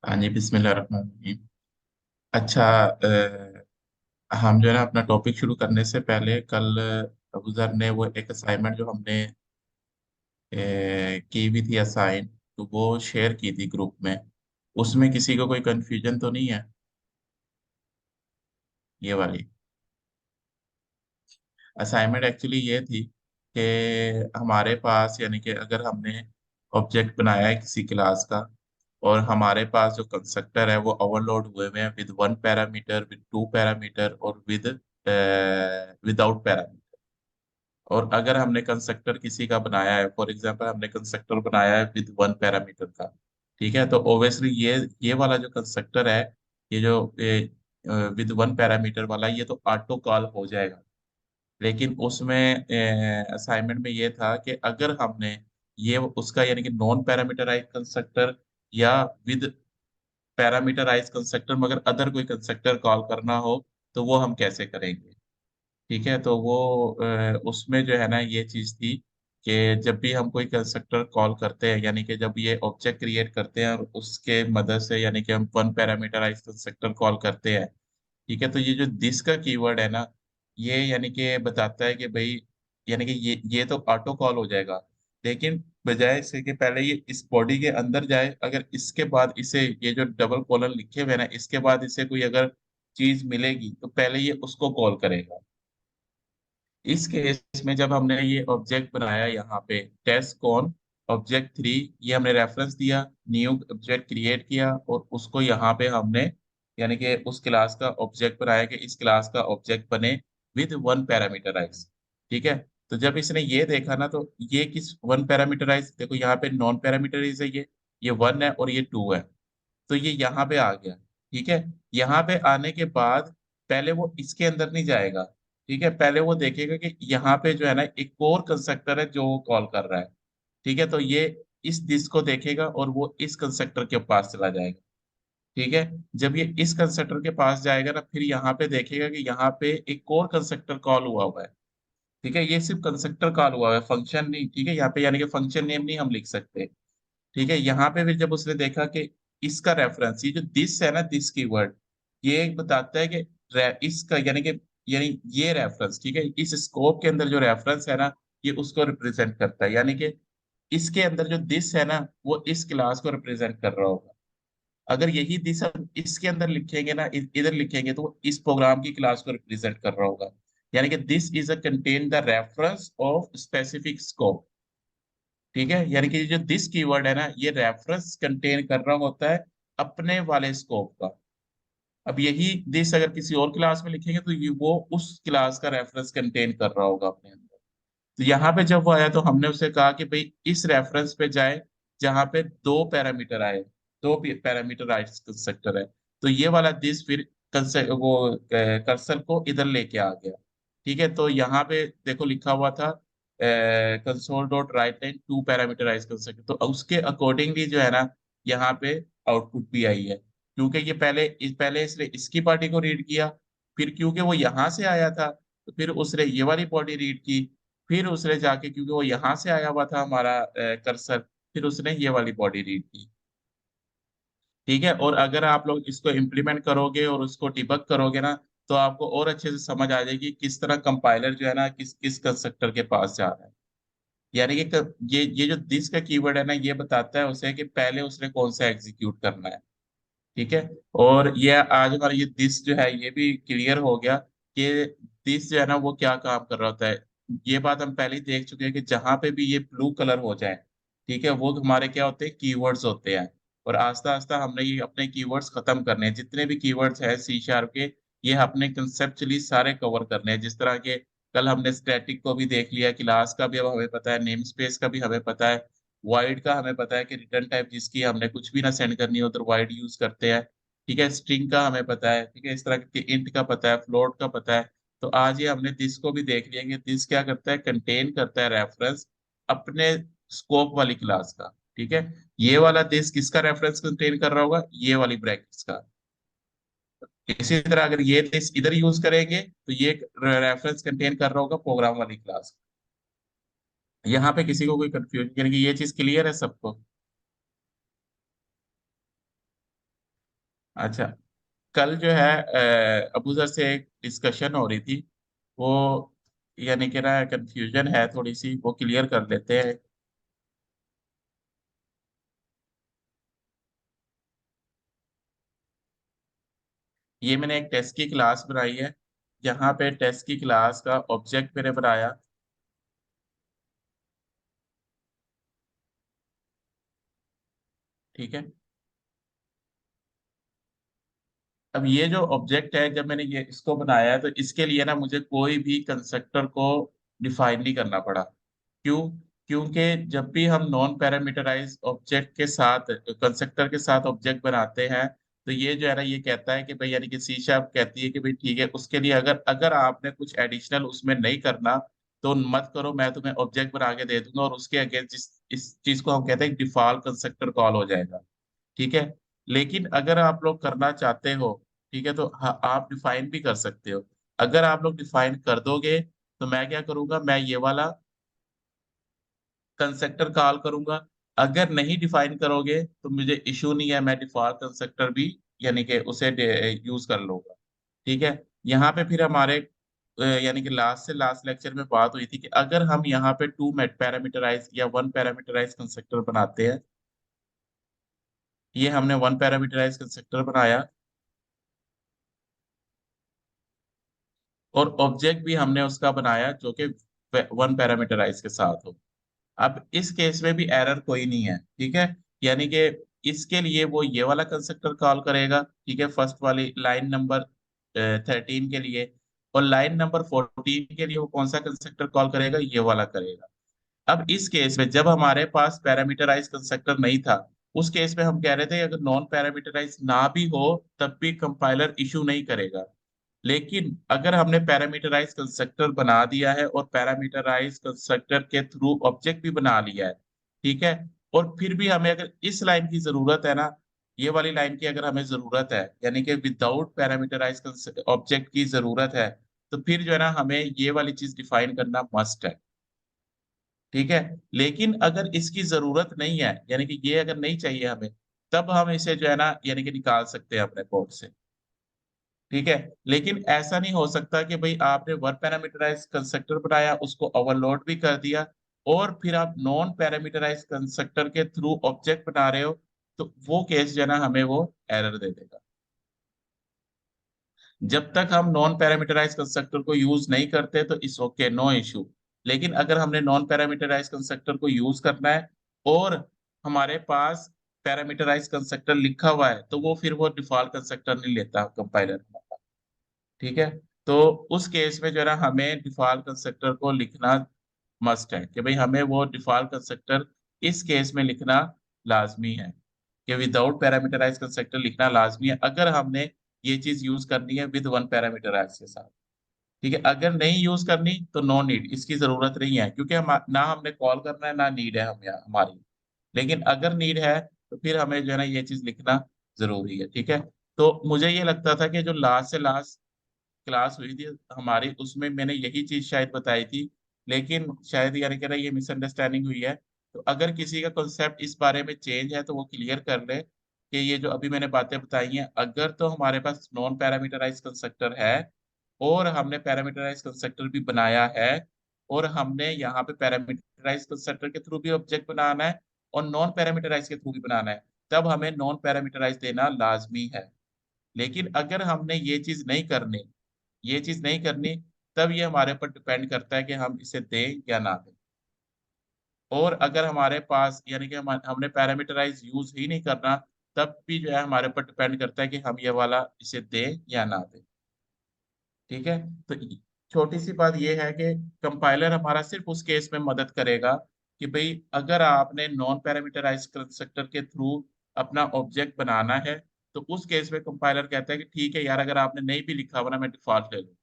हाँ जी, बिस्मिल्लाहिर्रहमानिर्रहीम। अच्छा, हम जो है ना अपना टॉपिक शुरू करने से पहले कल अबू जर ने वो एक असाइनमेंट जो हमने की भी थी असाइन, तो वो शेयर की थी ग्रुप में। उसमें किसी को कोई कंफ्यूजन तो नहीं है? ये वाली असाइनमेंट एक्चुअली ये थी कि हमारे पास यानी कि अगर हमने ऑब्जेक्ट बनाया है किसी क्लास का, और हमारे पास जो कंस्ट्रक्टर है वो ओवरलोड हुए हुए हैं with one parameter, with two parameter और विद विदाउट पैरामीटर। और अगर हमने कंस्ट्रक्टर किसी का बनाया है, फॉर एग्जांपल हमने कंस्ट्रक्टर बनाया है विद वन पैरामीटर का, ठीक है, तो ऑब्वियसली ये वाला जो कंस्ट्रक्टर है, ये जो विद वन पैरामीटर वाला, ये तो ऑटो कॉल हो जाएगा। लेकिन उसमें असाइनमेंट में ये था कि अगर हमने ये उसका यानी कि नॉन पैरामीटराइज कंस्ट्रक्टर या विद पैरामीटराइज कंस्ट्रक्टर मगर अदर कोई कंस्ट्रक्टर कॉल करना हो, तो वो हम कैसे करेंगे। ठीक है, तो वो उसमें जो है ना ये चीज थी कि जब भी हम कोई कंस्ट्रक्टर कॉल करते हैं, यानी कि जब ये ऑब्जेक्ट क्रिएट करते हैं और उसके मदद से यानी कि हम वन पैरामीटराइज कंस्ट्रक्टर कॉल करते हैं, ठीक है, तो ये जो दिस का कीवर्ड है ना, ये यानी कि बताता है कि भाई यानी कि ये तो ऑटो कॉल हो जाएगा। लेकिन बजाय इसके कि पहले ये इस बॉडी के अंदर जाए, अगर इसके बाद इसे ये जो डबल कॉलन लिखे हुए हैं ना, इसके बाद इसे कोई अगर चीज मिलेगी तो पहले ये उसको कॉल करेगा। इस केस में जब हमने ये ऑब्जेक्ट बनाया यहाँ पे टेस्ट कॉन ऑब्जेक्ट थ्री, ये हमने रेफरेंस दिया, न्यू ऑब्जेक्ट क्रिएट किया और उसको यहाँ पे हमने यानी कि उस क्लास का ऑब्जेक्ट बनाया कि इस क्लास का ऑब्जेक्ट बने विद वन पैरामीटराइज। ठीक है, तो जब इसने ये देखा ना, तो ये किस वन पैरामीटराइज, देखो यहाँ पे नॉन पैरामीटराइज है, ये वन है और ये टू है, तो ये यहाँ पे आ गया। ठीक है, यहाँ पे आने के बाद पहले वो इसके अंदर नहीं जाएगा। ठीक है, पहले वो देखेगा कि यहाँ पे जो है ना एक और कंस्ट्रक्टर है जो वो कॉल कर रहा है। ठीक है, तो ये इस दिस को देखेगा और वो इस कंस्ट्रक्टर के पास चला जाएगा। ठीक है, जब ये इस कंस्ट्रक्टर के पास जाएगा ना, फिर यहाँ पे देखेगा कि यहाँ पे एक और कंस्ट्रक्टर कॉल हुआ हुआ है। ठीक है, ये सिर्फ कंस्ट्रक्टर कॉल हुआ है, फंक्शन नहीं। ठीक है, यहाँ पे यानी कि फंक्शन नेम नहीं हम लिख सकते। ठीक है, यहाँ पे फिर जब उसने देखा कि इसका रेफरेंस, ये जो दिस है ना, दिस कीवर्ड, ये बताता है कि इसका यानी कि यानी ये रेफरेंस, ठीक है, इस स्कोप के अंदर जो रेफरेंस है ना, ये उसको रिप्रेजेंट करता है। यानी कि इसके अंदर जो दिस है ना, वो इस क्लास को रिप्रेजेंट कर रहा होगा। अगर यही दिस हम इसके अंदर लिखेंगे ना, इधर लिखेंगे, तो वो इस प्रोग्राम की क्लास को रिप्रेजेंट कर रहा होगा। यानी कि this is a contain the reference of specific scope. ठीक है, यानी कि ये जो दिस कीवर्ड है ना, ये रेफरेंस कंटेन कर रहा होता है अपने वाले स्कोप का। अब यही दिस अगर किसी और क्लास में लिखेंगे तो ये वो उस क्लास का रेफरेंस कंटेन कर रहा होगा अपने अंदर। तो यहाँ पे जब वो आया तो हमने उसे कहा कि भाई इस रेफरेंस पे जाए जहाँ पे दो पैरामीटर आए, दो पैरामीटर कंस्ट्रक्टर है। तो ये वाला दिस फिर वो कर्सर को इधर लेके आ गया। ठीक है, तो यहाँ पे देखो लिखा हुआ था console dot write line to parameterized constructor, तो उसके अकॉर्डिंगली जो है ना, यहाँ पे आउटपुट भी आई है। क्योंकि ये पहले इसने इसकी पार्टी को रीड किया, फिर क्योंकि वो यहाँ से आया था तो फिर उसने ये वाली बॉडी रीड की, फिर उसने जाके क्योंकि वो यहाँ से आया हुआ था हमारा कर्सर, फिर उसने ये वाली बॉडी रीड की। ठीक है, और अगर आप लोग इसको इम्प्लीमेंट करोगे और उसको डिबग करोगे ना, तो आपको और अच्छे से समझ आ जाएगी किस तरह कंपाइलर जो है ना किस किस कंस्ट्रक्टर के पास जा रहा है। यानी कि ये जो दिस का कीवर्ड है ना, ये बताता है उसे कि पहले उसने कौन सा एग्जीक्यूट करना है। ठीक है, और ये आज हमारा ये दिस जो है ये भी क्लियर हो गया कि दिस जो है ना वो क्या काम कर रहा होता है। ये बात हम पहले ही देख चुके हैं कि जहां पे भी ये ब्लू कलर हो जाए, ठीक है, वो हमारे क्या होते हैं, कीवर्ड्स होते हैं। और आस्ता आस्ता हमने ये अपने कीवर्ड्स खत्म करने हैं, जितने भी कीवर्ड्स हैं सी शार्प के, ये अपने कंसेप्चुअली सारे कवर करने हैं। जिस तरह के कल हमने स्टैटिक को भी देख लिया, क्लास का भी अब हमें पता है, नेम स्पेस का भी हमें पता है, वाइड का हमें पता है कि रिटर्न टाइप जिसकी हमने कुछ भी ना सेंड करनी हो तो वाइड यूज करते हैं। ठीक है, स्ट्रिंग का हमें पता है, ठीक है, इस तरह के इंट का पता है, फ्लोट का पता है। तो आज ये हमने दिस को भी देख लिया कि दिस क्या करता है, कंटेन करता है रेफरेंस अपने स्कोप वाली क्लास का। ठीक है, ये वाला दिस किसका रेफरेंस कंटेन कर रहा होगा, ये वाली ब्रैकेट्स का। इसी तरह अगर ये दिस इधर यूज करेंगे तो ये रेफरेंस कंटेन कर रहा होगा प्रोग्राम वाली क्लास। यहाँ पे किसी को कोई कंफ्यूजन, यानी कि ये चीज क्लियर है सबको? अच्छा, कल जो है अबू सर से एक डिस्कशन हो रही थी, वो यानी कि ना कंफ्यूजन है थोड़ी सी, वो क्लियर कर लेते हैं। ये मैंने एक टेस्ट की क्लास बनाई है, जहाँ पे टेस्ट की क्लास का ऑब्जेक्ट मैंने बनाया। ठीक है। अब ये जो ऑब्जेक्ट है, जब मैंने ये इसको बनाया है, तो इसके लिए ना मुझे कोई भी कंस्ट्रक्टर को डिफाइन नहीं करना पड़ा। क्यों? क्योंकि जब भी हम नॉन पैरामीटराइज ऑब्जेक्ट के साथ, कंस्ट्रक्टर के साथ ऑब्जेक्ट बनाते हैं, तो ये जो है ना, ये कहता है कि भाई, यानी कि सी शार्प कहती है कि भाई ठीक है, उसके लिए अगर अगर आपने कुछ एडिशनल उसमें नहीं करना, तो मत करो, मैं तुम्हें ऑब्जेक्ट बना के दे दूंगा, और उसके अगेंस्ट इस चीज को हम कहते हैं डिफॉल्ट कंस्ट्रक्टर कॉल हो जाएगा। ठीक है। लेकिन अगर आप लोग करना चाहते हो, ठीक है, तो हाँ, आप डिफाइन भी कर सकते हो। अगर आप लोग डिफाइन कर दोगे, तो मैं क्या करूंगा, मैं ये वाला कंस्ट्रक्टर कॉल करूंगा। अगर नहीं डिफाइन करोगे तो मुझे इशू नहीं है, मैं डिफॉल्ट कंस्ट्रक्टर भी यानी कि उसे यूज कर लूंगा। ठीक है। यहाँ पे फिर हमारे यानी कि लास्ट से लास्ट लेक्चर में बात हुई थी कि अगर हम यहाँ पे टू पैरामीटराइज या वन पैरामीटराइज कंस्ट्रक्टर बनाते हैं, ये हमने वन पैरामीटराइज कंस्ट्रक्टर बनाया, और ऑब्जेक्ट भी हमने उसका बनाया जो कि वन पैरामीटराइज के साथ हो। अब इस केस में भी एरर कोई नहीं है। ठीक है। यानी कि इसके लिए वो ये वाला कंस्ट्रक्टर कॉल करेगा, ठीक है, फर्स्ट वाली लाइन नंबर 13 के लिए। और लाइन नंबर 14 के लिए वो कौन सा कंस्ट्रक्टर कॉल करेगा, ये वाला करेगा। अब इस केस में जब हमारे पास पैरामीटराइज कंस्ट्रक्टर नहीं था, उस केस में हम कह रहे थे अगर नॉन पैरामीटराइज ना भी हो, तब भी कंपाइलर इशू नहीं करेगा। लेकिन अगर हमने पैरामीटराइज कंस्ट्रक्टर बना दिया है और पैरामीटराइज कंस्ट्रक्टर के थ्रू ऑब्जेक्ट भी बना लिया है, ठीक है, और फिर भी हमें अगर इस लाइन की जरूरत है ना, ये वाली लाइन की अगर हमें जरूरत है, यानी कि विदाउट पैरामीटराइज ऑब्जेक्ट की जरूरत है, तो फिर जो है ना, हमें ये वाली चीज डिफाइन करना मस्ट है। ठीक है। लेकिन अगर इसकी जरूरत नहीं है, यानी कि ये अगर नहीं चाहिए हमें, तब हम इसे जो है ना, यानी कि निकाल सकते हैं अपने कोड से। ठीक है। लेकिन ऐसा नहीं हो सकता कि भाई आपने वन पैरामीटराइज कंस्ट्रक्टर बनाया, उसको ओवरलोड भी कर दिया, और फिर आप नॉन पैरामीटराइज कंस्ट्रक्टर के थ्रू ऑब्जेक्ट बना रहे हो, तो वो केस जो है ना, हमें वो एरर दे देगा। जब तक हम नॉन पैरामीटराइज कंस्ट्रक्टर को यूज नहीं करते, तो इस ओके, नो इशू। लेकिन अगर हमने नॉन पैरामीटराइज कंस्ट्रक्टर को यूज करना है, और हमारे पास पैरामीटराइज कंस्ट्रक्टर लिखा हुआ है, तो वो फिर वो डिफॉल्ट कंस्ट्रक्टर नहीं लेता कंपाइलर। ठीक है। तो उस केस में जो है ना, हमें डिफॉल्ट कंस्ट्रक्टर को लिखना मस्ट है, कि भाई हमें वो डिफॉल्ट कंस्ट्रक्टर इस केस में लिखना लाजमी है, कि विदाउट पैरामीटराइज कंस्ट्रक्टर लिखना लाजमी है अगर हमने ये चीज यूज करनी है विद वन पैरामीटराइज के साथ। ठीक है। अगर नहीं यूज करनी तो नो नीड, इसकी जरूरत नहीं है, क्योंकि हम ना हमने कॉल करना है ना नीड है हमारी। लेकिन अगर नीड है, तो फिर हमें जो है ना, ये चीज लिखना जरूरी है। ठीक है। तो मुझे ये लगता था कि जो लास्ट से लास्ट क्लास हुई थी हमारी, उसमें मैंने यही चीज शायद बताई थी, लेकिन शायद यानी कि ना, ये मिसअंडरस्टैंडिंग हुई है। तो अगर किसी का कॉन्सेप्ट इस बारे में चेंज है, तो वो क्लियर कर ले कि ये जो अभी मैंने बातें बताई हैं, अगर तो हमारे पास नॉन पैरामीटराइज कंस्ट्रक्टर है, और हमने पैरामीटराइज कंस्ट्रक्टर भी बनाया है, और हमने यहाँ पे पैरामीटराइज कंस्ट्रक्टर के थ्रू भी ऑब्जेक्ट बनाना है, और नॉन पैरामीटराइज के थ्रू भी बनाना है, तब हमें नॉन पैरामीटराइज देना लाजमी है। लेकिन अगर हमने ये चीज नहीं करनी, तब ये हमारे ऊपर डिपेंड करता है कि हम इसे दें या ना दें। और अगर हमारे पास यानी कि हमने पैरामीटराइज यूज ही नहीं करना, तब भी जो है हमारे ऊपर डिपेंड करता है कि हम ये वाला इसे दें या ना दें। ठीक है। तो छोटी सी बात ये है कि कंपाइलर हमारा सिर्फ उस केस में मदद करेगा कि भाई, अगर आपने नॉन पैरामीटराइज कंस्ट्रक्टर के थ्रू अपना ऑब्जेक्ट बनाना है, तो उस केस में कंपाइलर कहता है कि ठीक है यार, अगर आपने नहीं भी लिखा हुआ ना, मैं डिफॉल्ट ले लूँ।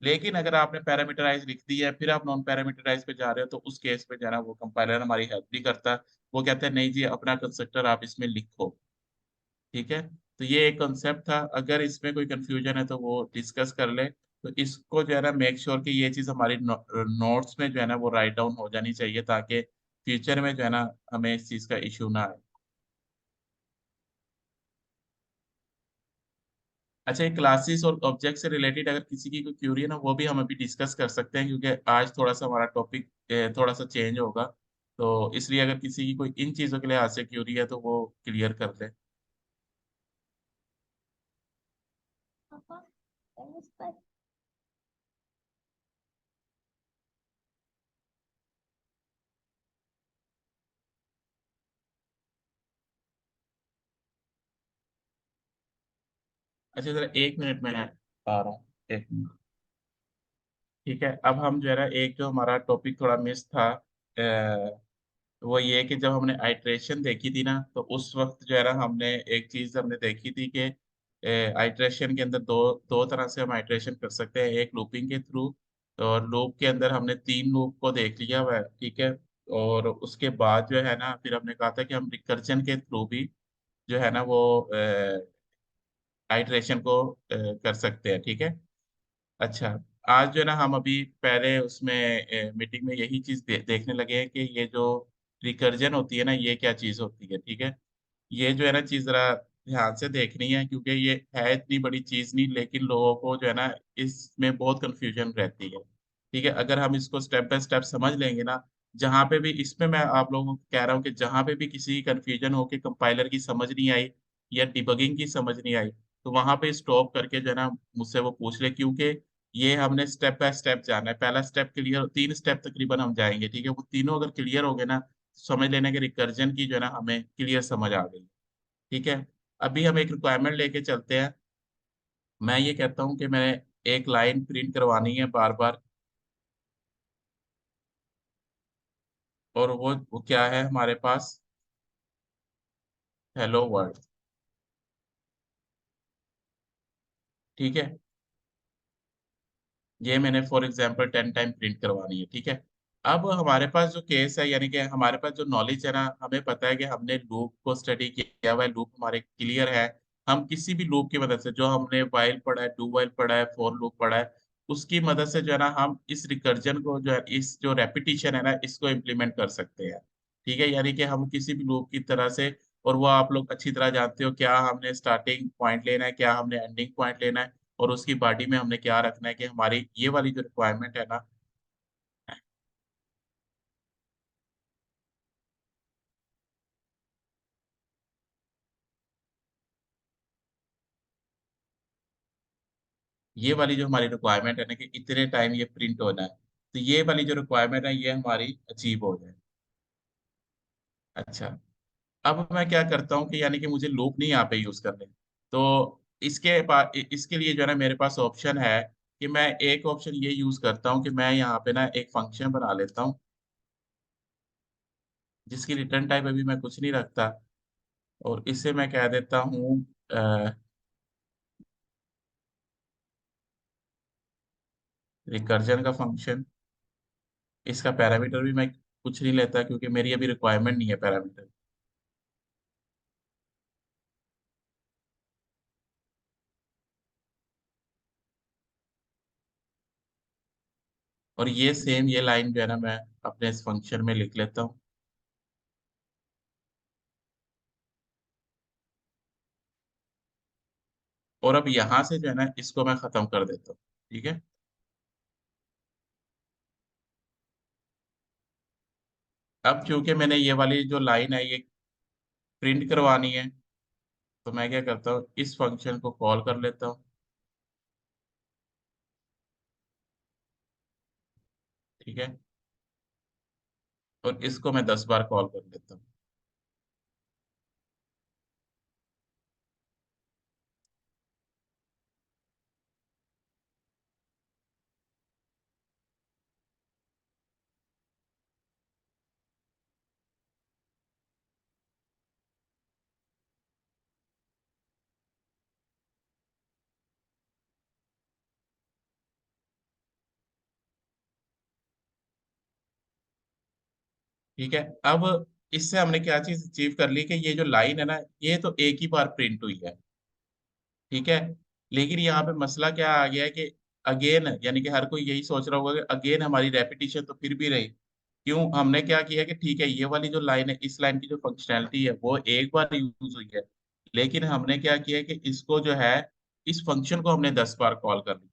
लेकिन अगर आपने पैरामीटराइज लिख दी है, फिर आप नॉन पैरामीटराइज पे जा रहे हो, तो उस केस में जो है ना, वो कंपाइलर हमारी हेल्प नहीं करता। वो कहते हैं नहीं जी, अपना कंस्ट्रक्टर आप इसमें लिखो। ठीक है। तो ये एक कॉन्सेप्ट था, अगर इसमें कोई कंफ्यूजन है तो वो डिस्कस कर ले। तो इसको जो है ना, मेक श्योर कि ये चीज़ हमारी नोट्स में जो है ना, वो राइट डाउन हो जानी चाहिए, ताकि फ्यूचर में जो है ना, हमें इस चीज़ का इशू ना आए। अच्छा, ये क्लासेस और ऑब्जेक्ट से रिलेटेड अगर किसी की कोई क्यूरी है ना, वो भी हम अभी डिस्कस कर सकते हैं, क्योंकि आज थोड़ा सा हमारा टॉपिक थोड़ा सा चेंज होगा। तो इसलिए अगर किसी की कोई इन चीज़ों के लिए आज से क्यूरी है तो वो क्लियर कर ले। अच्छा, जरा 1 मिनट में आ रहा हूँ, 1 मिनट। ठीक है, अब हम जो है ना, एक जो हमारा टॉपिक थोड़ा मिस था, वो ये है कि जब हमने आइट्रेशन देखी थी ना, तो उस वक्त जो है ना, हमने एक चीज हमने देखी थी कि आइट्रेशन के अंदर दो दो तरह से हम आइट्रेशन कर सकते हैं, एक लूपिंग के थ्रू। और लूप के अंदर हमने 3 लूप को देख लिया हुआ है, ठीक है। और उसके बाद जो है ना, फिर हमने कहा था कि हम रिकर्जन के थ्रू भी जो है ना वो आइट्रेशन को कर सकते हैं, ठीक है। अच्छा, आज जो है ना, हम अभी पहले उसमें मीटिंग में यही चीज देखने लगे हैं कि ये जो रिकर्जन होती है ना, ये क्या चीज होती है, ठीक है। ये जो है ना चीज जरा ध्यान से देखनी है, क्योंकि ये है इतनी बड़ी चीज नहीं, लेकिन लोगों को जो है ना, इसमें बहुत कंफ्यूजन रहती है। ठीक है, अगर हम इसको स्टेप बाय स्टेप समझ लेंगे ना, जहाँ पे भी इसमें मैं आप लोगों को कह रहा हूँ कि जहाँ पे भी किसी कंफ्यूजन हो कि कंपाइलर की समझ नहीं आई या डिबगिंग की समझ नहीं आई, तो वहां पे स्टॉप करके जो है ना मुझसे वो पूछ ले, क्योंकि ये हमने स्टेप बाय स्टेप जाना है। पहला स्टेप क्लियर, 3 स्टेप तकरीबन हम जाएंगे, ठीक है। वो तीनों अगर क्लियर हो गए ना, समझ लेने के रिकर्जन की जो है ना हमें क्लियर समझ आ गई। ठीक है, अभी हम एक रिक्वायरमेंट लेके चलते हैं। मैं ये कहता हूँ कि मैं एक लाइन प्रिंट करवानी है बार बार, और वो क्या है हमारे पास, हेलो वर्ल्ड। ठीक है, ये मैंने फॉर एग्जांपल 10 टाइम प्रिंट करवानी है, ठीक है। अब हमारे पास जो केस है, यानी कि हमारे पास जो नॉलेज है ना, हमें पता है कि हमने लूप को स्टडी किया हुआ है, लूप हमारे क्लियर है। हम किसी भी लूप की मदद से, जो हमने वाइल पढ़ा है, डू वाइल पढ़ा है, फॉर लूप पढ़ा है, उसकी मदद से जो है ना, हम इस रिकर्जन को जो है, इस जो रेपिटेशन है ना, इसको इम्प्लीमेंट कर सकते हैं। ठीक है, यानी कि हम किसी भी लूप की तरह से, और वो आप लोग अच्छी तरह जानते हो, क्या हमने स्टार्टिंग पॉइंट लेना है, क्या हमने एंडिंग पॉइंट लेना है, और उसकी बॉडी में हमने क्या रखना है, कि हमारी ये वाली जो रिक्वायरमेंट है ना। ये वाली जो हमारी रिक्वायरमेंट है ना, कि इतने टाइम ये प्रिंट होना है, तो ये वाली जो रिक्वायरमेंट है, ये हमारी अचीव हो जाए। अच्छा, अब मैं क्या करता हूँ कि यानी कि मुझे लूप नहीं यहाँ पे यूज करने, तो इसके लिए जो है ना, मेरे पास ऑप्शन है कि मैं एक ऑप्शन ये यूज करता हूँ कि मैं यहाँ पे ना एक फंक्शन बना लेता हूँ, जिसकी रिटर्न टाइप अभी मैं कुछ नहीं रखता। और इसे मैं कह देता हूँ रिकर्जन का फंक्शन। इसका पैरामीटर भी मैं कुछ नहीं लेता, क्योंकि मेरी अभी रिक्वायरमेंट नहीं है पैरामीटर। और ये सेम ये लाइन जो है ना, मैं अपने इस फंक्शन में लिख लेता हूँ। और अब यहाँ से जो है ना, इसको मैं खत्म कर देता हूँ, ठीक है। अब क्योंकि मैंने ये वाली जो लाइन है ये प्रिंट करवानी है, तो मैं क्या करता हूँ, इस फंक्शन को कॉल कर लेता हूँ, ठीक है। और इसको मैं 10 बार कॉल कर लेता हूँ। ठीक है, अब इससे हमने क्या चीज अचीव कर ली, कि ये जो लाइन है ना, ये तो एक ही बार प्रिंट हुई है, ठीक है। लेकिन यहाँ पे मसला क्या आ गया है कि अगेन, यानी कि हर कोई यही सोच रहा होगा कि अगेन हमारी रेपिटेशन तो फिर भी रही। क्यों, हमने क्या किया कि ठीक है, ये वाली जो लाइन है, इस लाइन की जो फंक्शनैलिटी है वो एक बार यूज हुई है, लेकिन हमने क्या किया कि इसको जो है, इस फंक्शन को हमने 10 बार कॉल कर लिया।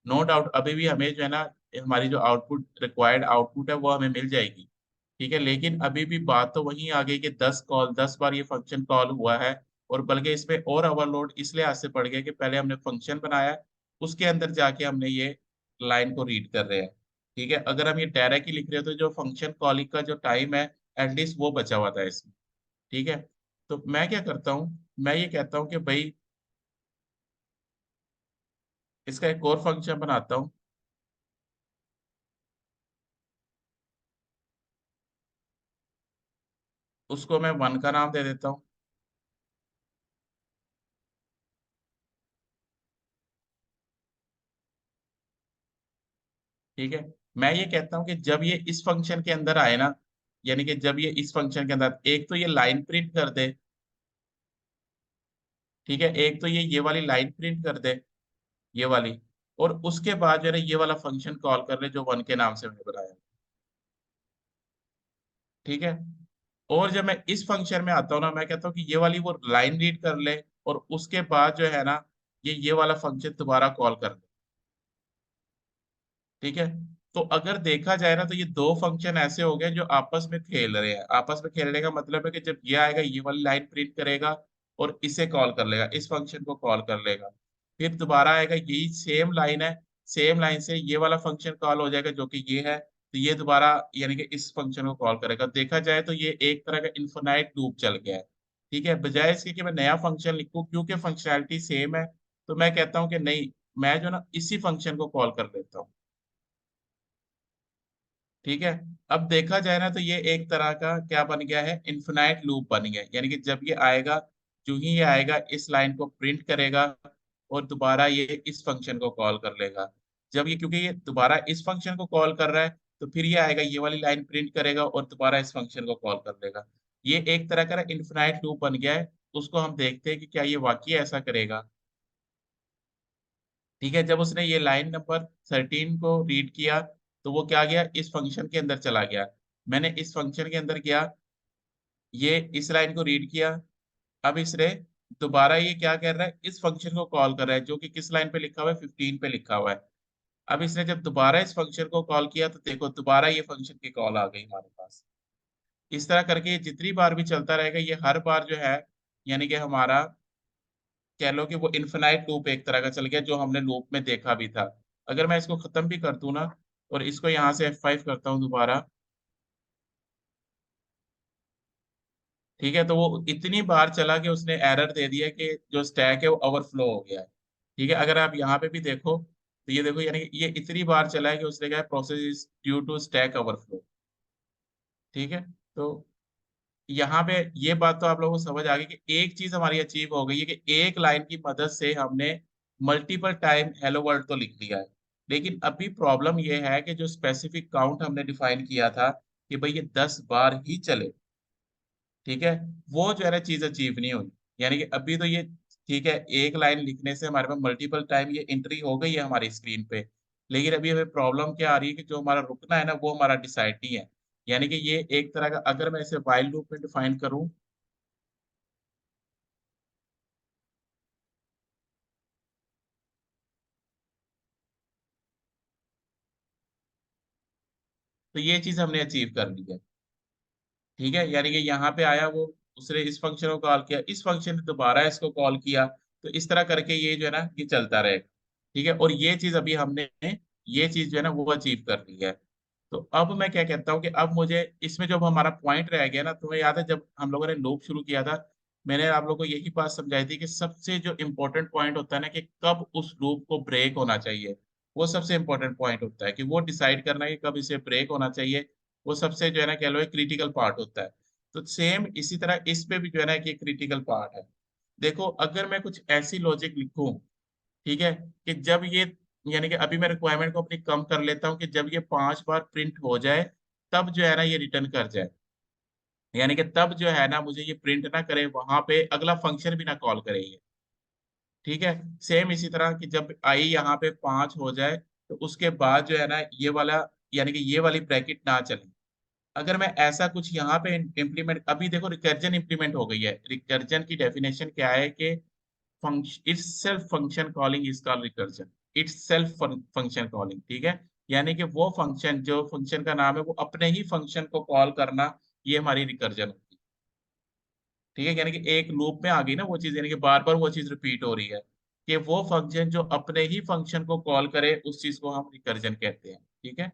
नो डाउट अभी भी हमें जो है ना, हमारी जो आउटपुट रिक्वायर्ड आउटपुट है वो हमें मिल जाएगी। ठीक है, लेकिन अभी भी बात तो वही आ गई कि 10 बार ये फंक्शन कॉल हुआ है। और बल्कि इसमें और ओवरलोड इसलिए आज से पड़ गया कि पहले हमने फंक्शन बनाया, उसके अंदर जाके हमने ये लाइन को रीड कर रहे हैं। ठीक है, अगर हम ये डायरेक्ट ही लिख रहे हो तो जो फंक्शन कॉलिंग का जो टाइम है एटलीस्ट वो बचा हुआ था इसमें। ठीक है, तो मैं क्या करता हूँ, मैं ये कहता हूँ कि भाई इसका एक और फंक्शन बनाता हूँ। उसको मैं वन का नाम दे देता हूँ। ठीक है, मैं ये कहता हूँ कि जब ये इस फंक्शन के अंदर आए ना, यानी कि जब ये इस फंक्शन के अंदर एक तो ये लाइन प्रिंट कर दे। ठीक है, एक तो ये वाली लाइन प्रिंट कर दे, ये वाली। और उसके बाद जो है ना ये वाला फंक्शन कॉल कर ले जो वन के नाम से मैंने बनाया। ठीक है, और जब मैं इस फंक्शन में आता हूँ ना, मैं कहता हूँ कि ये वाली वो लाइन रीड कर ले, और उसके बाद जो है ना ये वाला फंक्शन दोबारा कॉल कर ले। ठीक है, तो अगर देखा जाए ना तो ये दो फंक्शन ऐसे हो गए जो आपस में खेल रहे हैं। आपस में खेलने का मतलब है कि जब ये आएगा ये वाली लाइन प्रिंट करेगा और इसे कॉल कर लेगा, इस फंक्शन को कॉल कर लेगा। फिर दोबारा आएगा, यही सेम लाइन है, सेम लाइन से ये वाला फंक्शन कॉल हो जाएगा जो कि ये है, तो ये दोबारा यानी कि इस फंक्शन को कॉल करेगा। देखा जाए तो ये एक तरह का इन्फिनाइट लूप चल गया है। ठीक है, बजाय इसके कि मैं नया फंक्शन लिखूं क्योंकि फंक्शनैलिटी सेम है, तो मैं कहता हूँ कि नहीं, मैं जो ना इसी फंक्शन को कॉल कर लेता हूँ। ठीक है, अब देखा जाए ना तो ये एक तरह का क्या बन गया है, इन्फिनाइट लूप बन गया है। यानी कि जब ये आएगा, जो ही ये आएगा इस लाइन को प्रिंट करेगा और दोबारा ये इस फंक्शन को कॉल कर लेगा। जब ये, क्योंकि ये दोबारा इस फंक्शन को कॉल कर रहा है, तो फिर ये आएगा ये वाली लाइन प्रिंट करेगा और दोबारा इस फंक्शन को कॉल कर लेगा। ये एक तरह का इन्फिनाइट लूप बन गया है। उसको हम देखते हैं कि क्या ये वाकई ऐसा करेगा। ठीक है, जब उसने ये लाइन नंबर 13 को रीड किया, तो वो क्या गया, इस फंक्शन के अंदर चला गया। मैंने इस फंक्शन के अंदर गया, ये इस लाइन को रीड किया। अब इसने दोबारा ये क्या कर रहा है, इस फंक्शन को कॉल कर रहा है जो कि किस लाइन पे लिखा हुआ है, 15 पे लिखा हुआ है। अब इसने जब दोबारा इस फंक्शन को कॉल किया तो देखो दोबारा ये फंक्शन की कॉल आ गई हमारे पास। इस तरह करके ये जितनी बार भी चलता रहेगा, ये हर बार जो है, यानी कि हमारा कह लो कि वो इन्फिनाइट लूप एक तरह का चल गया जो हमने लूप में देखा भी था। अगर मैं इसको खत्म भी कर दूं ना, और इसको यहाँ से F5 करता हूँ दोबारा, ठीक है, तो वो इतनी बार चला कि उसने एरर दे दिया कि जो स्टैक है वो ओवरफ्लो हो गया है। ठीक है, अगर आप यहाँ पे भी देखो तो ये देखो, यानी कि ये इतनी बार चला है कि उसने कहा process is due to stack overflow. ठीक है, तो यहाँ पे ये बात तो आप लोगों को समझ आ गई कि एक चीज हमारी अचीव हो गई है कि एक लाइन की मदद से हमने मल्टीपल टाइम हेलो वर्ल्ड तो लिख लिया है। लेकिन अभी प्रॉब्लम ये है कि जो स्पेसिफिक काउंट हमने डिफाइन किया था कि भाई ये 10 बार ही चले, ठीक है, वो जो है ना चीज अचीव नहीं हुई। यानी कि अभी तो ये ठीक है, एक लाइन लिखने से हमारे पास मल्टीपल टाइम ये एंट्री हो गई है हमारी स्क्रीन पे। लेकिन अभी हमें प्रॉब्लम क्या आ रही है कि जो हमारा रुकना है ना वो हमारा डिसाइड नहीं है। यानी कि ये एक तरह का, अगर मैं इसे व्हाइल लूप में डिफाइन करूं, तो ये चीज हमने अचीव कर ली है। ठीक है, यानी कि यहाँ पे आया वो, उसने इस फंक्शन को कॉल किया, इस फंक्शन ने दोबारा इसको कॉल किया, तो इस तरह करके ये जो है ना ये चलता रहेगा। ठीक है, और ये चीज अभी हमने, ये चीज जो है ना वो अचीव कर ली है। तो अब मैं क्या कहता हूँ कि अब मुझे इसमें जब हमारा पॉइंट रह गया ना, तुम्हें याद है जब हम लोगों ने लूप शुरू किया था, मैंने आप लोगों को यही बात समझाई थी कि सबसे जो इम्पोर्टेंट पॉइंट होता है ना कि कब उस लूप को ब्रेक होना चाहिए, वो सबसे इम्पोर्टेंट पॉइंट होता है कि वो डिसाइड करना है कि कब इसे ब्रेक होना चाहिए। वो सबसे जो है ना कह लो क्रिटिकल पार्ट होता है। तो सेम इसी तरह इस पे भी जो है ना कि क्रिटिकल पार्ट है। देखो अगर मैं कुछ ऐसी लॉजिक लिखूं, ठीक है, कि जब ये, यानी कि अभी मैं रिक्वायरमेंट को अपनी कम कर लेता हूँ कि जब ये 5 बार प्रिंट हो जाए तब जो है ना ये रिटर्न कर जाए। यानी कि तब जो है ना मुझे ये प्रिंट ना करे, वहां पे अगला फंक्शन भी ना कॉल करे ये। ठीक है, सेम इसी तरह कि जब आई यहाँ पे 5 हो जाए तो उसके बाद जो है ना ये वाला, यानी कि ये वाली ब्रैकेट ना चले। अगर मैं ऐसा कुछ यहाँ पे इम्प्लीमेंट, अभी देखो रिकर्जन इम्प्लीमेंट हो गई है। रिकर्जन की डेफिनेशन क्या है कि function it's self function calling is called recursion. It's self function calling, ठीक है। यानी कि वो फंक्शन, जो फंक्शन का नाम है, वो अपने ही फंक्शन को कॉल करना, ये हमारी रिकर्जन होती है। ठीक है, यानी कि एक लूप में आ गई ना वो चीज, यानी कि बार बार वो चीज रिपीट हो रही है, कि वो फंक्शन जो अपने ही फंक्शन को कॉल करे, उस चीज को हम रिकर्जन कहते हैं। ठीक है,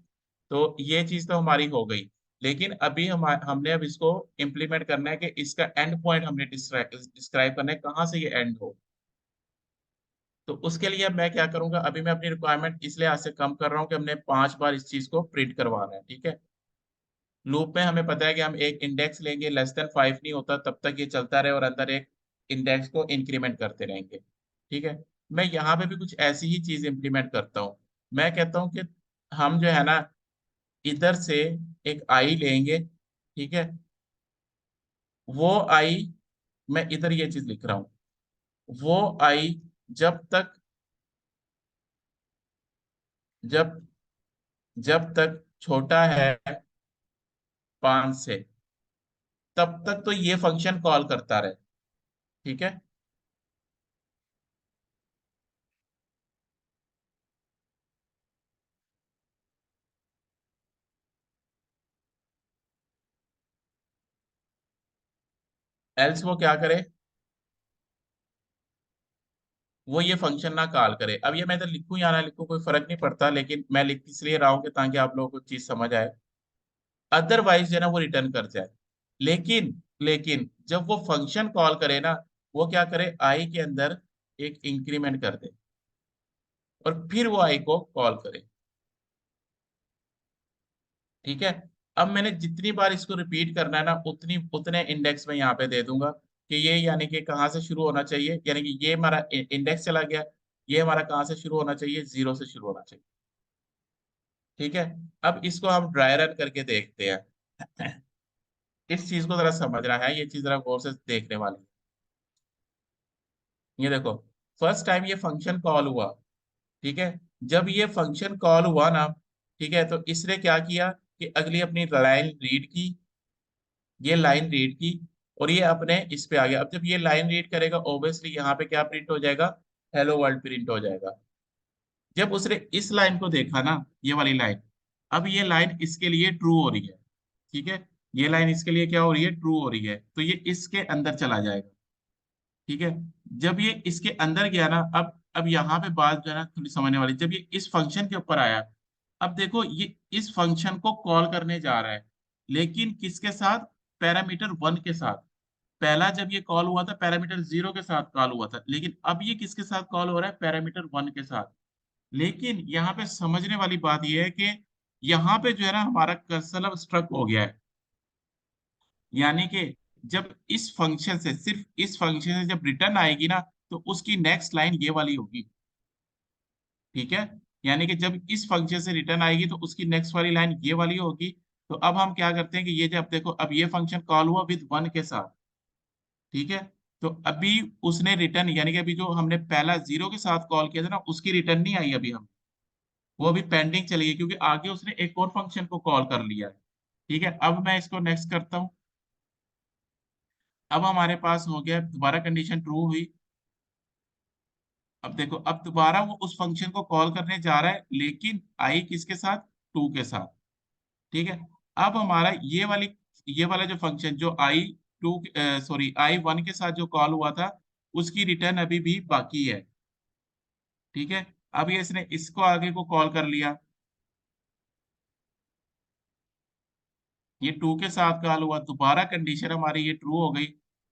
तो ये चीज तो हमारी हो गई। लेकिन अभी हमने अब इसको इम्प्लीमेंट करना है कि इसका एंड पॉइंट हमने डिस्क्राइब करना है, कहाँ से ये एंड हो। तो उसके लिए अब मैं क्या करूंगा, अभी मैं अपनी रिक्वायरमेंट इस लिहाज से कम कर रहा हूँ कि हमने 5 बार इस चीज को प्रिंट करवाना है। ठीक है, लूप में हमें पता है कि हम एक इंडेक्स लेंगे, लेस देन 5 नहीं होता तब तक ये चलता रहे, और अंदर एक इंडेक्स को इंक्रीमेंट करते रहेंगे। ठीक है, मैं यहाँ पे भी कुछ ऐसी ही चीज इंप्लीमेंट करता हूँ। मैं कहता हूँ कि हम जो है ना, इधर से एक आई लेंगे। ठीक है, वो आई, मैं इधर ये चीज लिख रहा हूँ, वो आई जब तक, जब जब तक छोटा है 5 से, तब तक तो ये फंक्शन कॉल करता रहे। ठीक है, एल्स वो क्या करे, वो ये फंक्शन ना कॉल करे। अब ये मैं इधर लिखूं या ना लिखूं कोई फर्क नहीं पड़ता, लेकिन मैं लिख इसलिए रहा हूं कि ताकि आप लोगों को चीज समझ आए। अदरवाइज जो है ना वो रिटर्न कर जाए। लेकिन जब वो फंक्शन कॉल करे ना, वो क्या करे, आई के अंदर एक इंक्रीमेंट कर दे, और फिर वो आई को कॉल करे। ठीक है, अब मैंने जितनी बार इसको रिपीट करना है ना, उतने इंडेक्स में यहाँ पे दे दूंगा, कि ये यानी कि कहाँ से शुरू होना चाहिए, यानी कि ये हमारा इंडेक्स चला गया, ये हमारा कहाँ से शुरू होना चाहिए, 0 से शुरू होना चाहिए। ठीक है, अब इसको हम ड्राई रन करके देखते हैं। इस चीज को जरा समझना है, ये चीज जरा गौर से देखने वाली है। ये देखो, फर्स्ट टाइम ये फंक्शन कॉल हुआ। ठीक है, जब ये फंक्शन कॉल हुआ ना, ठीक है, तो इसने क्या किया कि अगली अपनी लाइन रीड की, ये लाइन रीड की, और ये अपने इस पे आ गया। अब जब ये लाइन रीड करेगा, ऑब्वियसली यहाँ पे क्या प्रिंट हो जाएगा, हेलो वर्ल्ड प्रिंट हो जाएगा। जब उसने इस लाइन को देखा ना, ये वाली लाइन, अब ये लाइन इसके लिए ट्रू हो रही है। ठीक है, ये लाइन इसके लिए क्या हो रही है, ट्रू हो रही है, तो ये इसके अंदर चला जाएगा। ठीक है, जब ये इसके अंदर गया ना, अब यहाँ पे बात जो है ना थोड़ी समझने वाली, जब ये इस फंक्शन के ऊपर आया, अब देखो ये इस फंक्शन को कॉल करने जा रहा है, लेकिन किसके साथ, पैरामीटर 1 के साथ। पहला जब ये कॉल हुआ था पैरामीटर 0 के साथ कॉल हुआ था, लेकिन अब ये किसके साथ कॉल हो रहा है, पैरामीटर 1 के साथ। लेकिन यहाँ पे समझने वाली बात यह है कि यहाँ पे जो है ना हमारा कर्सर अब स्ट्रक हो गया है। यानी कि जब इस फंक्शन से, सिर्फ इस फंक्शन से जब रिटर्न आएगी ना, तो उसकी नेक्स्ट लाइन ये वाली होगी। ठीक है, यानी कि जब इस फंक्शन से रिटर्न आएगी तो उसकी नेक्स्ट वाली लाइन ये वाली होगी। तो अब हम क्या करते हैं कि ये जब देखो, अब ये फंक्शन कॉल हुआ विद 1 के साथ। ठीक है, तो अभी उसने रिटर्न, यानी कि अभी जो हमने पहला 0 के साथ कॉल किया था ना, उसकी रिटर्न नहीं आई अभी हम, वो अभी पेंडिंग चली गई, क्योंकि आगे उसने एक और फंक्शन को कॉल कर लिया है। ठीक है, अब मैं इसको नेक्स्ट करता हूँ। अब हमारे पास हो गया, दोबारा कंडीशन ट्रू हुई। अब देखो, अब दोबारा वो उस फंक्शन को कॉल करने जा रहा है, लेकिन आई किसके साथ, 2 के साथ। ठीक है, अब हमारा ये वाला जो फंक्शन जो आई 2, सॉरी आई 1 के साथ जो कॉल हुआ था, उसकी रिटर्न अभी भी बाकी है। ठीक है, अब ये इसने इसको आगे को कॉल कर लिया, ये 2 के साथ कॉल हुआ, दोबारा कंडीशन हमारी ये ट्रू हो गई।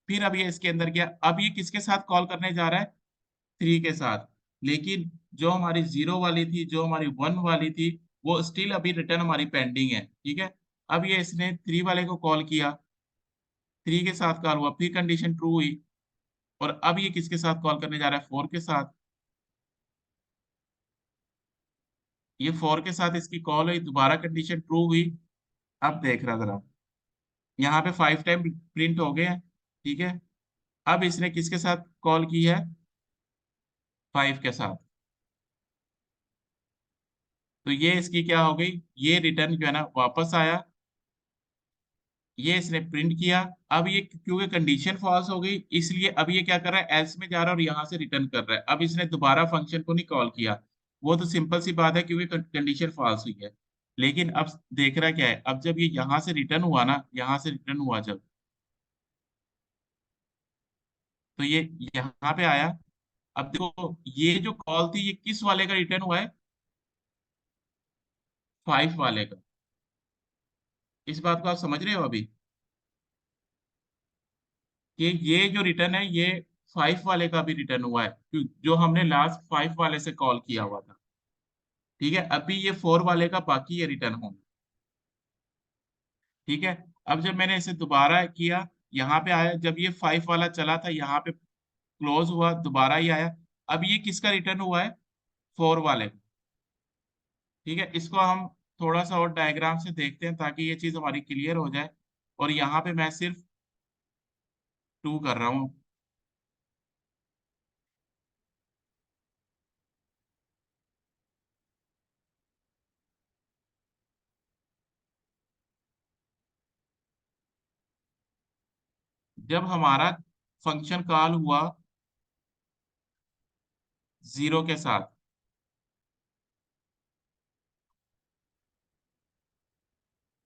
फिर अब ये इसके अंदर गया, अब ये किसके साथ कॉल करने जा रहा है, 3 के साथ। लेकिन जो हमारी 0 वाली थी, जो हमारी 1 वाली थी, वो स्टिल अभी रिटर्न हमारी पेंडिंग है। ठीक है, अब ये इसने 3 वाले को कॉल किया, 3 के साथ कॉल हुआ, फिर कंडीशन ट्रू हुई, और अब ये किसके साथ कॉल करने जा रहा है, 4 के साथ। ये 4 के साथ इसकी कॉल हुई, दोबारा कंडीशन ट्रू हुई। अब देख रहा जरा, यहाँ पे 5 टाइम प्रिंट हो गए हैं। ठीक है, अब इसने किसके साथ कॉल की है, 5 के साथ। तो ये इसकी क्या हो गई, ये रिटर्न जो है ना वापस आया। ये इसने प्रिंट किया। अब ये क्योंकि कंडीशन फॉल्स हो गई, इसलिए अब ये क्या कर रहा है, एल्स में जा रहा है और यहाँ से रिटर्न कर रहा है। अब इसने दोबारा फंक्शन को नहीं कॉल किया, वो तो सिंपल सी बात है क्योंकि कंडीशन फॉल्स हुई है। लेकिन अब देख रहा क्या है, अब जब ये यहाँ से रिटर्न हुआ ना, यहाँ से रिटर्न हुआ जब, तो ये यहाँ पे आया। अब देखो ये जो कॉल थी ये किस वाले का रिटर्न हुआ है, 5 वाले का। इस बात को आप समझ रहे हो अभी, कि ये जो रिटर्न है ये 5 वाले का भी रिटर्न हुआ है, जो हमने लास्ट 5 वाले से कॉल किया हुआ था। ठीक है, अभी ये 4 वाले का बाकी है रिटर्न होना। ठीक है, अब जब मैंने इसे दोबारा किया, यहाँ पे आया, जब ये 5 वाला चला था यहाँ पे क्लोज हुआ, दोबारा ही आया। अब ये किसका रिटर्न हुआ है, 4 वाले का। ठीक है, इसको हम थोड़ा सा और डायग्राम से देखते हैं ताकि ये चीज हमारी क्लियर हो जाए। और यहाँ पे मैं सिर्फ 2 कर रहा हूँ। जब हमारा फंक्शन कॉल हुआ 0 के साथ,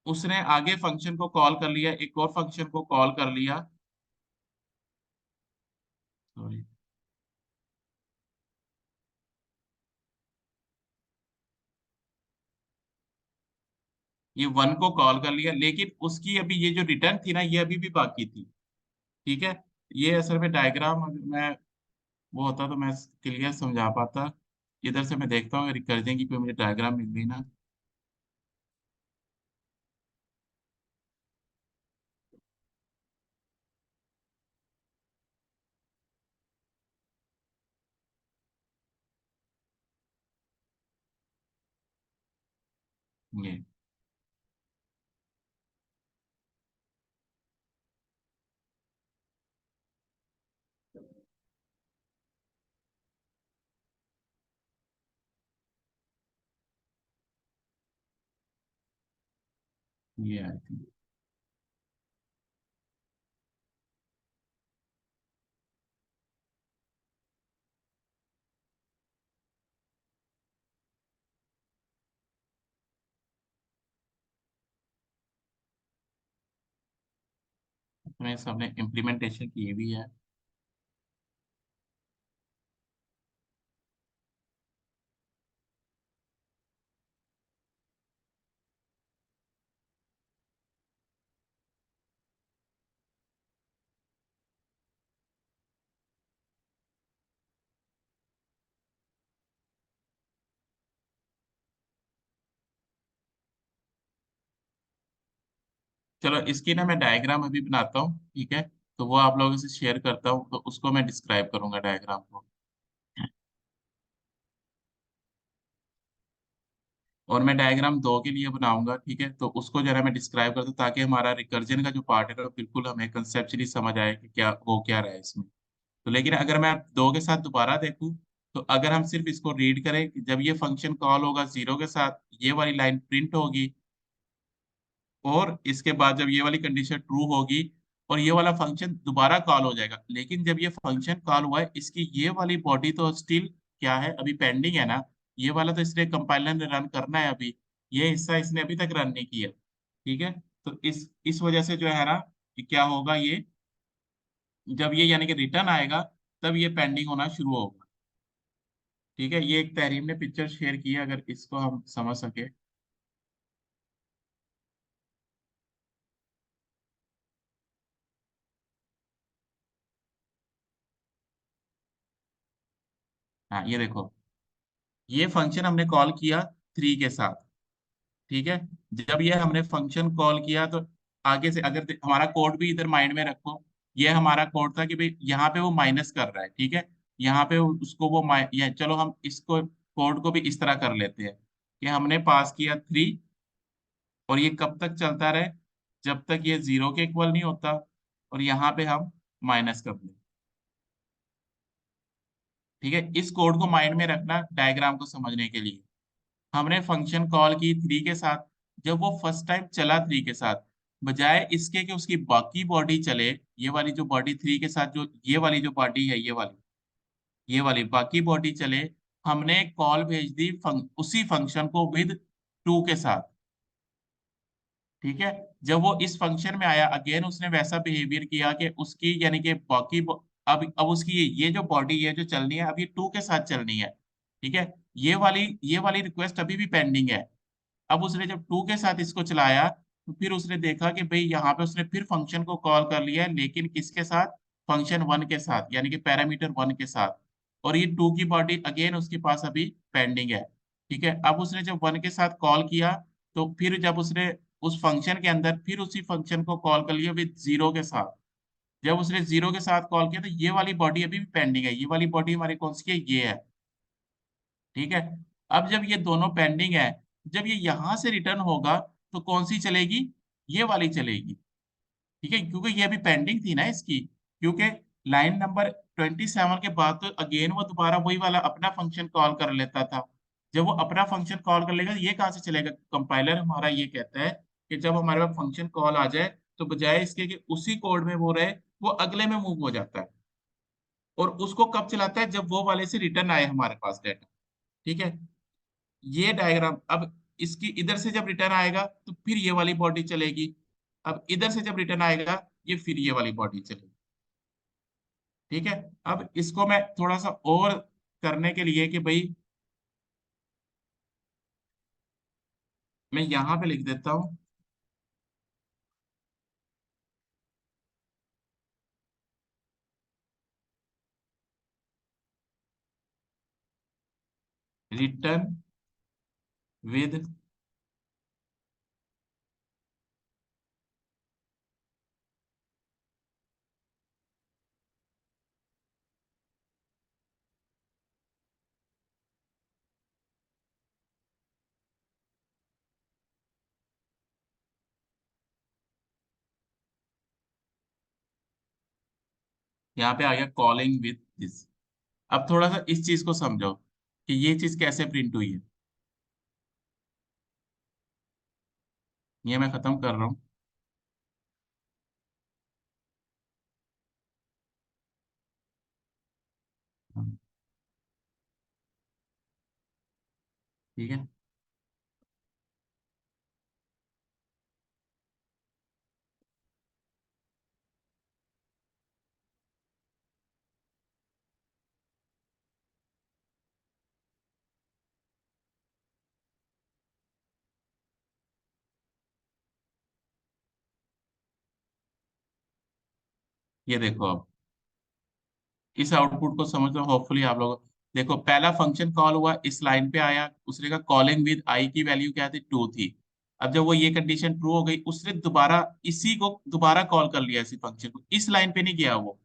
उसने आगे फंक्शन को कॉल कर लिया, एक और फंक्शन को कॉल कर लिया। सॉरी, ये 1 को कॉल कर लिया, लेकिन उसकी अभी ये जो रिटर्न थी ना, ये अभी भी बाकी थी। ठीक है, ये असल में डायग्राम अगर मैं वो होता तो मैं क्लियर समझा पाता। इधर से मैं देखता हूँ रिकर्जन की कोई मुझे डायग्राम मिल गई ना। ये ये आई थिंक, इसमें सबने इम्प्लीमेंटेशन की भी है। चलो इसकी ना मैं डायग्राम अभी बनाता हूँ, ठीक है, तो वो आप लोगों से शेयर करता हूँ, तो उसको मैं डिस्क्राइब करूंगा डायग्राम को। और मैं डायग्राम 2 के लिए बनाऊंगा, ठीक है, तो उसको जरा मैं डिस्क्राइब करता हूँ ताकि हमारा रिकर्जन का जो पार्ट है ना बिल्कुल हमें कंसेप्चुअली समझ आए कि क्या हो क्या रहा है इसमें। तो लेकिन अगर मैं 2 के साथ दोबारा देखूं, तो अगर हम सिर्फ इसको रीड करें कि जब ये फंक्शन कॉल होगा 0 के साथ, ये वाली लाइन प्रिंट होगी, और इसके बाद जब ये वाली कंडीशन ट्रू होगी और ये वाला फंक्शन दोबारा कॉल हो जाएगा। लेकिन जब ये फंक्शन कॉल हुआ है, इसकी ये वाली बॉडी तो स्टिल क्या है, अभी पेंडिंग है ना। ये वाला तो इसलिए कंपाइलर ने रन करना है अभी, ये हिस्सा इसने अभी तक रन नहीं किया। ठीक है, तो इस वजह से जो है ना, कि क्या होगा ये, जब ये यानी कि रिटर्न आएगा, तब ये पेंडिंग होना शुरू होगा। ठीक है, ये एक तहरीम ने पिक्चर शेयर की है, अगर इसको हम समझ सके। हाँ ये देखो, ये फंक्शन हमने कॉल किया 3 के साथ। ठीक है, जब ये हमने फंक्शन कॉल किया, तो आगे से अगर हमारा कोड भी इधर माइंड में रखो, ये हमारा कोड था कि भाई यहाँ पे वो माइनस कर रहा है। ठीक है, यहाँ पे उसको वो चलो हम इसको कोड को भी इस तरह कर लेते हैं कि हमने पास किया 3, और ये कब तक चलता रहे, जब तक ये 0 के इक्वल नहीं होता, और यहाँ पे हम माइनस कर दें। ठीक है, इस कोड को माइंड में रखना डायग्राम को समझने के लिए। हमने फंक्शन कॉल की 3 के साथ, जब वो फर्स्ट टाइम चला 3 के साथ, बजाय इसके कि उसकी बाकी बॉडी चले, ये वाली जो बॉडी थ्री के साथ जो ये वाली जो बॉडी है, ये वाली बाकी बॉडी चले, हमने कॉल भेज दी उसी फंक्शन को विद टू के साथ। ठीक है। जब वो इस फंक्शन में आया, अगेन उसने वैसा बिहेवियर किया कि उसकी यानी कि अब उसकी ये जो बॉडी है जो चलनी है, अब ये टू के साथ चलनी है। ठीक है। ये वाली रिक्वेस्ट अभी भी पेंडिंग है। अब उसने जब टू के साथ इसको चलाया, तो फिर उसने देखा कि भाई यहाँ पे उसने फिर फंक्शन को कॉल कर लिया है, लेकिन किसके साथ? फंक्शन वन के साथ, यानी कि पैरामीटर वन के साथ। और ये टू की बॉडी अगेन उसके पास अभी पेंडिंग है। ठीक है। अब उसने जब वन के साथ कॉल किया, तो फिर जब उसने उस फंक्शन के अंदर फिर उसी फंक्शन को कॉल कर लिया विद जीरो के साथ। जब उसने जीरो के साथ कॉल किया, तो ये वाली बॉडी अभी भी पेंडिंग है। ये वाली बॉडी हमारी कौन सी है? ये है। ठीक है। अब जब ये दोनों पेंडिंग है, जब ये यहां से रिटर्न होगा, तो कौन सी चलेगी? ये वाली चलेगी। ठीक है, क्योंकि ये अभी पेंडिंग थी ना इसकी। क्योंकि लाइन नंबर 27 के बाद तो अगेन वो दोबारा वही वाला अपना फंक्शन कॉल कर लेता था। जब वो अपना फंक्शन कॉल कर लेगा, तो ये कहाँ से चलेगा? कंपाइलर हमारा ये कहता है कि जब हमारे पास फंक्शन कॉल आ जाए, तो बजाय इसके कि उसी कोड में वो रहे, वो अगले में मूव हो जाता है। और उसको कब चलाता है? जब वो वाले से रिटर्न आए हमारे पास डेटा। ठीक है। ये डायग्राम अब इसकी इधर से जब रिटर्न आएगा, तो फिर ये वाली बॉडी चलेगी। अब इधर से जब रिटर्न आएगा, ये फिर ये वाली बॉडी चलेगी। ठीक है। अब इसको मैं थोड़ा सा और करने के लिए कि भाई मैं यहाँ पे लिख देता हूँ, रिटर्न विद। यहाँ पे आ गया कॉलिंग विद दिस। अब थोड़ा सा इस चीज को समझो कि ये चीज कैसे प्रिंट हुई है। ये मैं खत्म कर रहा हूँ। ठीक है। ये देखो, अब इस आउटपुट को समझ लो, होपफुली आप लोग। देखो, पहला फंक्शन कॉल हुआ, इस लाइन पे आया, उसने कहा कॉलिंग विद आई की वैल्यू क्या थी? टू थी। अब जब वो ये कंडीशन ट्रू हो गई, उसने दोबारा इसी को दोबारा कॉल कर लिया, इसी फंक्शन को, इस लाइन पे नहीं गया वो।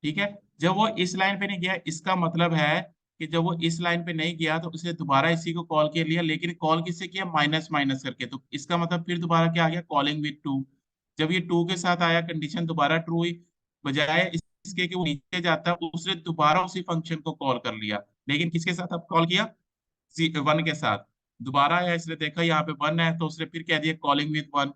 ठीक है। जब वो इस लाइन पे नहीं गया, इसका मतलब है कि जब वो इस लाइन पे नहीं गया, तो उसने दोबारा इसी को कॉल के लिया, लेकिन कॉल किससे किया? माइनस माइनस करके। तो इसका मतलब फिर दोबारा क्या आ गया? Calling with two. जब ये टू के साथ आया, कंडीशन दोबारा ट्रू हुई। बजाय इसके कि वो नीचे जाता, उसने दोबारा उसी फंक्शन को कॉल कर लिया, लेकिन किसके साथ अब कॉल किया? वन के साथ। दोबारा आया, इसने देखा यहाँ पे वन है, तो उसने फिर कह दिया कॉलिंग विद वन।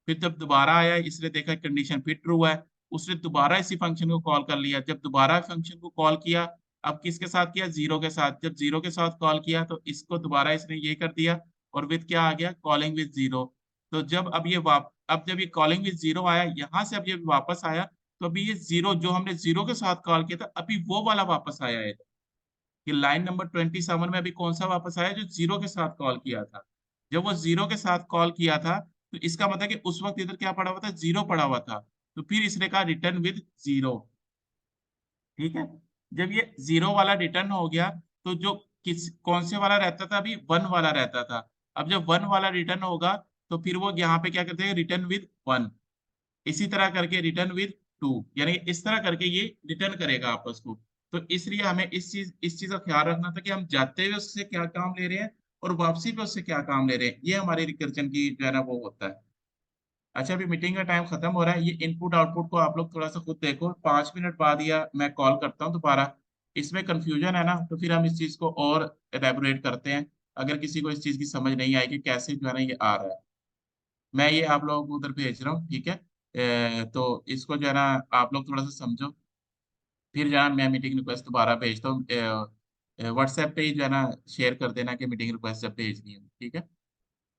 फिर जब दोबारा आया, इसने देखा कंडीशन फिर ट्रू है, उसने दोबारा इसी फंक्शन को कॉल कर लिया। जब दोबारा फंक्शन को कॉल किया, अब किसके साथ किया? जीरो के साथ। जब जीरो के साथ कॉल किया, तो इसको दोबारा इसने ये कर दिया, और विद क्या आ गया? Calling with zero. तो जब अब जब ये कॉलिंग विद जीरो आया यहाँ से, अब ये वापस आया, तो अभी ये जीरो जो हमने जीरो के साथ कॉल किया था, अभी वो वाला वापस आया है। कि लाइन नंबर 27 में अभी कौन सा वापस आया? जो जीरो के साथ कॉल किया था। जब वो जीरो के साथ कॉल किया था, तो इसका मतलब कि उस वक्त इधर क्या पड़ा हुआ था? जीरो पड़ा हुआ था। तो फिर इसने कहा रिटर्न विद जीरो। ठीक है। जब ये जीरो वाला रिटर्न हो गया, तो जो कौन से वाला रहता था? अभी वन वाला रहता था। अब जब वन वाला रिटर्न होगा, तो फिर वो यहाँ पे क्या करते हैं? Return with one. इसी तरह करके रिटर्न विद टू, यानी इस तरह करके ये रिटर्न करेगा आपस को। तो इसलिए हमें इस चीज का ख्याल रखना था कि हम जाते हुए उससे क्या काम ले रहे हैं, और वापसी पे उससे क्या काम ले रहे हैं। ये हमारी रिकर्जन की जो है ना वो होता है। अच्छा, अभी मीटिंग का टाइम खत्म हो रहा है। ये इनपुट आउटपुट को आप लोग थोड़ा सा खुद देखो, 5 मिनट बाद या मैं कॉल करता हूँ दोबारा। इसमें कंफ्यूजन है ना, तो फिर हम इस चीज को और एलेबोरेट करते हैं, अगर किसी को इस चीज की समझ नहीं आई कि कैसे जो है ना ये आ रहा है। मैं ये आप लोगों को उधर भेज रहा हूँ, ठीक है। तो इसको जो है ना आप लोग थोड़ा सा समझो, फिर जो है मैं मीटिंग रिक्वेस्ट दोबारा भेजता हूँ। व्हाट्सएप पे ही जो है ना शेयर कर देना कि मीटिंग रिक्वेस्ट जब भेजनी है, ठीक है।